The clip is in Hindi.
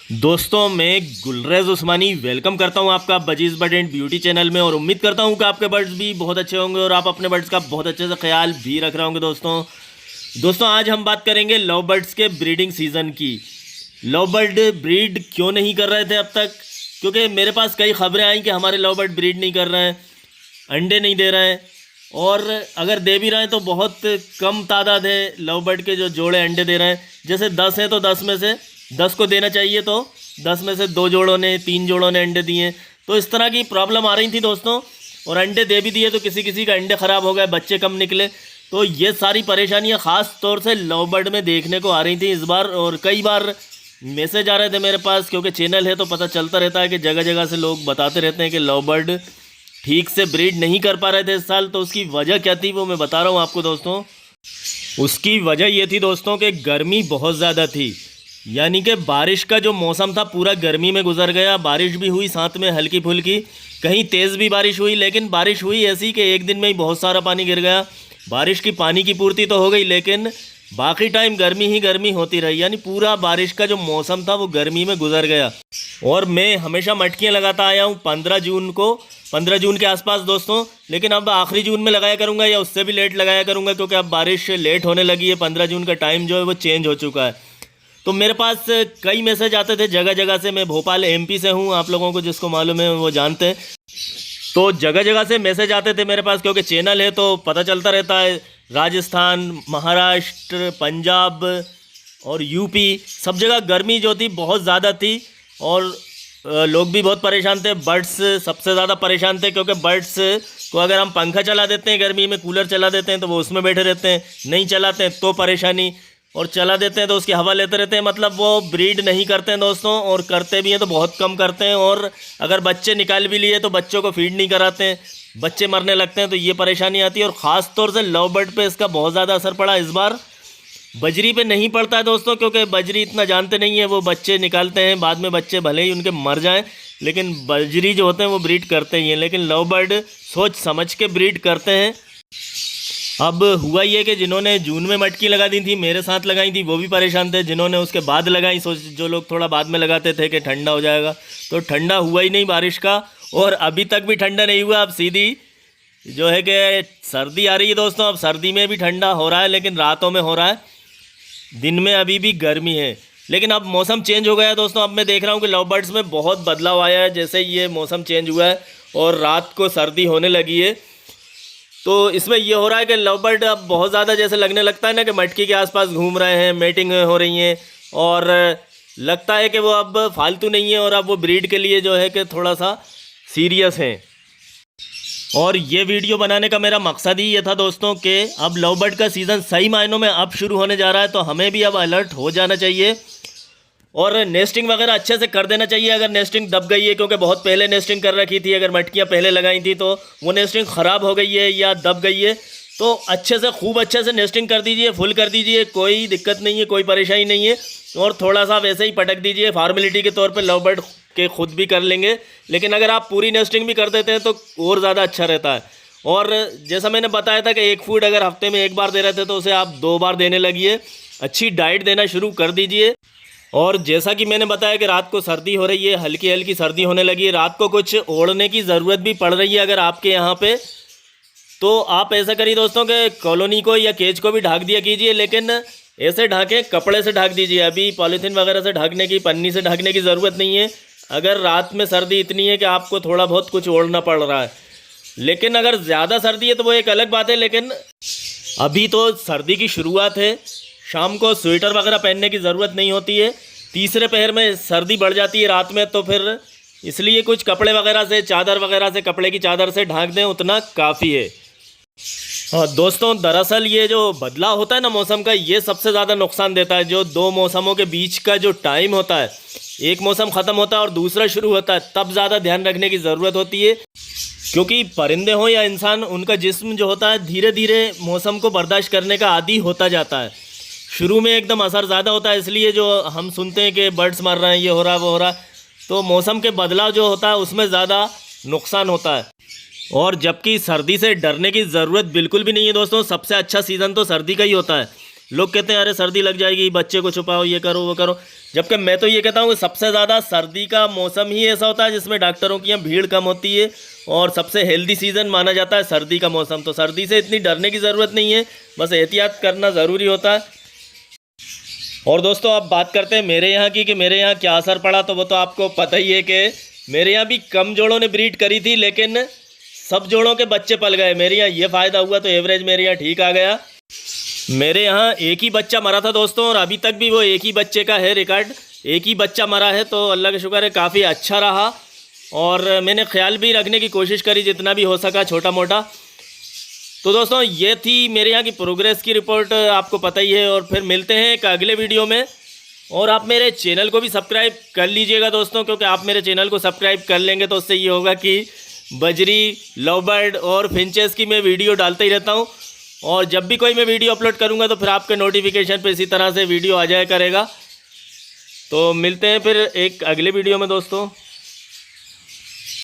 दोस्तों मैं गुलरेज उस्मानी वेलकम करता हूं आपका budgies bird and beauty channel में और उम्मीद करता हूं कि आपके बर्ड्स भी बहुत अच्छे होंगे और आप अपने बर्ड्स का बहुत अच्छे से ख्याल भी रख रहे होंगे। दोस्तों आज हम बात करेंगे लव बर्ड्स के ब्रीडिंग सीज़न की। लव बर्ड ब्रीड क्यों नहीं कर रहे थे अब तक, क्योंकि मेरे पास कई खबरें आई कि हमारे लव बर्ड ब्रीड नहीं कर रहे हैं, अंडे नहीं दे रहे हैं, और अगर दे भी रहे हैं तो बहुत कम तादाद है लव बर्ड के जो जोड़े अंडे दे रहे हैं। जैसे 10 हैं तो 10 में से 10 को देना चाहिए, तो 10 में से 2 जोड़ों ने 3 जोड़ों ने अंडे दिए। तो इस तरह की प्रॉब्लम आ रही थी दोस्तों, और अंडे दे भी दिए तो किसी किसी का अंडे ख़राब हो गए, बच्चे कम निकले। तो ये सारी परेशानियां ख़ास तौर से लव बर्ड में देखने को आ रही थी इस बार, और कई बार मैसेज आ रहे थे मेरे पास, क्योंकि चैनल है तो पता चलता रहता है कि जगह जगह से लोग बताते रहते हैं कि लव बर्ड ठीक से ब्रीड नहीं कर पा रहे थे इस साल। तो उसकी वजह क्या थी वो मैं बता रहा हूँ आपको दोस्तों। उसकी वजह ये थी दोस्तों कि गर्मी बहुत ज़्यादा थी, यानी कि बारिश का जो मौसम था पूरा गर्मी में गुजर गया। बारिश भी हुई, साथ में हल्की फुल्की, कहीं तेज़ भी बारिश हुई, लेकिन बारिश हुई ऐसी कि एक दिन में ही बहुत सारा पानी गिर गया। बारिश की पानी की पूर्ति तो हो गई, लेकिन बाकी टाइम गर्मी ही गर्मी होती रही, यानी पूरा बारिश का जो मौसम था वो गर्मी में गुजर गया। और मैं हमेशा मटकियाँ लगाता आया हूँ 15 जून के आसपास दोस्तों, लेकिन अब आखिरी जून में लगाया करूँगा या उससे भी लेट लगाया करूँगा, क्योंकि अब बारिश लेट होने लगी है। 15 जून का टाइम जो है वो चेंज हो चुका है। तो मेरे पास कई मैसेज आते थे जगह जगह से। मैं भोपाल एमपी से हूँ, आप लोगों को जिसको मालूम है वो जानते हैं। तो जगह जगह से मैसेज आते थे मेरे पास, क्योंकि चैनल है तो पता चलता रहता है। राजस्थान, महाराष्ट्र, पंजाब और यूपी, सब जगह गर्मी जो थी बहुत ज़्यादा थी, और लोग भी बहुत परेशान थे। बर्ड्स सबसे ज़्यादा परेशान थे, क्योंकि बर्ड्स को अगर हम पंखा चला देते हैं गर्मी में, कूलर चला देते हैं तो वो उसमें बैठे रहते हैं, नहीं चलाते हैं तो परेशानी, और चला देते हैं तो उसकी हवा लेते रहते हैं। मतलब वो ब्रीड नहीं करते हैं दोस्तों, और करते भी हैं तो बहुत कम करते हैं। और अगर बच्चे निकाल भी लिए तो बच्चों को फीड नहीं कराते हैं, बच्चे मरने लगते हैं। तो ये परेशानी आती है, और ख़ास तौर से लव बर्ड पे इसका बहुत ज़्यादा असर पड़ा इस बार। बजरी पे नहीं पड़ता है दोस्तों, क्योंकि बजरी इतना जानते नहीं है, वो बच्चे निकालते हैं बाद में, बच्चे भले ही उनके मर जाएं, लेकिन बजरी जो होते हैं वो ब्रीड करते ही हैं। लेकिन लव बर्ड सोच समझ के ब्रीड करते हैं। अब हुआ ये कि जिन्होंने जून में मटकी लगा दी थी, मेरे साथ लगाई थी, वो भी परेशान थे। जिन्होंने उसके बाद लगाई, जो लोग थोड़ा बाद में लगाते थे कि ठंडा हो जाएगा, तो ठंडा हुआ ही नहीं बारिश का, और अभी तक भी ठंडा नहीं हुआ। अब सीधी जो है कि सर्दी आ रही है दोस्तों। अब सर्दी में भी ठंडा हो रहा है, लेकिन रातों में हो रहा है, दिन में अभी भी गर्मी है। लेकिन अब मौसम चेंज हो गया है दोस्तों। अब मैं देख रहा हूँ कि लव बर्ड्स में बहुत बदलाव आया है, जैसे ये मौसम चेंज हुआ है और रात को सर्दी होने लगी है। तो इसमें ये हो रहा है कि लव बर्ड अब बहुत ज़्यादा जैसे लगने लगता है ना कि मटकी के आसपास घूम रहे हैं, मेटिंग हो रही हैं, और लगता है कि वो अब फालतू नहीं है, और अब वो ब्रीड के लिए जो है कि थोड़ा सा सीरियस हैं। और ये वीडियो बनाने का मेरा मकसद ही ये था दोस्तों कि अब लव बर्ड का सीज़न सही मायनों में अब शुरू होने जा रहा है, तो हमें भी अब अलर्ट हो जाना चाहिए और नेस्टिंग वगैरह अच्छे से कर देना चाहिए। अगर नेस्टिंग दब गई है, क्योंकि बहुत पहले नेस्टिंग कर रखी थी, अगर मटकियाँ पहले लगाई थी तो वो नेस्टिंग ख़राब हो गई है या दब गई है, तो अच्छे से खूब अच्छे से नेस्टिंग कर दीजिए, फुल कर दीजिए, कोई दिक्कत नहीं है, कोई परेशानी नहीं है। और थोड़ा सा वैसे ही पटक दीजिए, फॉर्मेलिटी के तौर पे लव बर्ड के खुद भी कर लेंगे। लेकिन अगर आप पूरी नेस्टिंग भी कर देते हैं तो और ज़्यादा अच्छा रहता है। और जैसा मैंने बताया था कि एक फूड अगर हफ्ते में एक बार दे रहे थे, तो उसे आप 2 बार देने लगिए। अच्छी डाइट देना शुरू कर दीजिए। और जैसा कि मैंने बताया कि रात को सर्दी हो रही है, हल्की हल्की सर्दी होने लगी है, रात को कुछ ओढ़ने की ज़रूरत भी पड़ रही है अगर आपके यहाँ पे, तो आप ऐसा करिए दोस्तों कि कॉलोनी को या केज को भी ढक दिया कीजिए, लेकिन ऐसे ढाकें, कपड़े से ढक दीजिए। अभी पॉलीथीन वगैरह से ढकने की, पन्नी से ढकने की ज़रूरत नहीं है। अगर रात में सर्दी इतनी है कि आपको थोड़ा बहुत कुछ ओढ़ना पड़ रहा है, लेकिन अगर ज़्यादा सर्दी है तो वो एक अलग बात है। लेकिन अभी तो सर्दी की शुरुआत है, शाम को स्वेटर वगैरह पहनने की ज़रूरत नहीं होती है। तीसरे पहर में सर्दी बढ़ जाती है रात में, तो फिर इसलिए कुछ कपड़े वगैरह से, चादर वगैरह से, कपड़े की चादर से ढक दें, उतना काफ़ी है। हाँ दोस्तों, दरअसल ये जो बदलाव होता है ना मौसम का, ये सबसे ज़्यादा नुकसान देता है। जो 2 मौसमों के बीच का जो टाइम होता है, एक मौसम ख़त्म होता है और दूसरा शुरू होता है, तब ज़्यादा ध्यान रखने की ज़रूरत होती है। क्योंकि परिंदे हों या इंसान, उनका जिस्म जो होता है धीरे धीरे मौसम को बर्दाश्त करने का आदी होता जाता है। शुरू में एकदम असर ज़्यादा होता है, इसलिए जो हम सुनते हैं कि बर्ड्स मर रहे हैं, ये हो रहा है, वो हो रहा है, तो मौसम के बदलाव जो होता है उसमें ज़्यादा नुकसान होता है। और जबकि सर्दी से डरने की ज़रूरत बिल्कुल भी नहीं है दोस्तों। सबसे अच्छा सीज़न तो सर्दी का ही होता है। लोग कहते हैं अरे सर्दी लग जाएगी, बच्चे को छुपाओ, ये करो वो करो, जबकि मैं तो ये कहता हूँ कि सबसे ज़्यादा सर्दी का मौसम ही ऐसा होता है जिसमें डॉक्टरों की यहाँ भीड़ कम होती है, और सबसे हेल्दी सीज़न माना जाता है सर्दी का मौसम। तो सर्दी से इतनी डरने की ज़रूरत नहीं है, बस एहतियात करना ज़रूरी होता है। और दोस्तों अब बात करते हैं मेरे यहाँ की कि मेरे यहाँ क्या असर पड़ा। तो वो तो आपको पता ही है कि मेरे यहाँ भी कम जोड़ों ने ब्रीड करी थी, लेकिन सब जोड़ों के बच्चे पल गए। मेरे यहाँ ये फ़ायदा हुआ, तो एवरेज मेरे यहाँ ठीक आ गया। मेरे यहाँ एक ही बच्चा मरा था दोस्तों, और अभी तक भी वो एक ही बच्चे का है रिकॉर्ड, एक ही बच्चा मरा है। तो अल्लाह का शुक्र है काफ़ी अच्छा रहा, और मैंने ख्याल भी रखने की कोशिश करी जितना भी हो सका छोटा मोटा। तो दोस्तों ये थी मेरे यहाँ की प्रोग्रेस की रिपोर्ट, आपको पता ही है। और फिर मिलते हैं एक अगले वीडियो में, और आप मेरे चैनल को भी सब्सक्राइब कर लीजिएगा दोस्तों, क्योंकि आप मेरे चैनल को सब्सक्राइब कर लेंगे तो उससे ये होगा कि बजरी, लव बर्ड और फिंचेस की मैं वीडियो डालता ही रहता हूँ, और जब भी कोई मैं वीडियो अपलोड करूँगा तो फिर आपके नोटिफिकेशन पे इसी तरह से वीडियो आ जाया करेगा। तो मिलते हैं फिर एक अगले वीडियो में दोस्तों।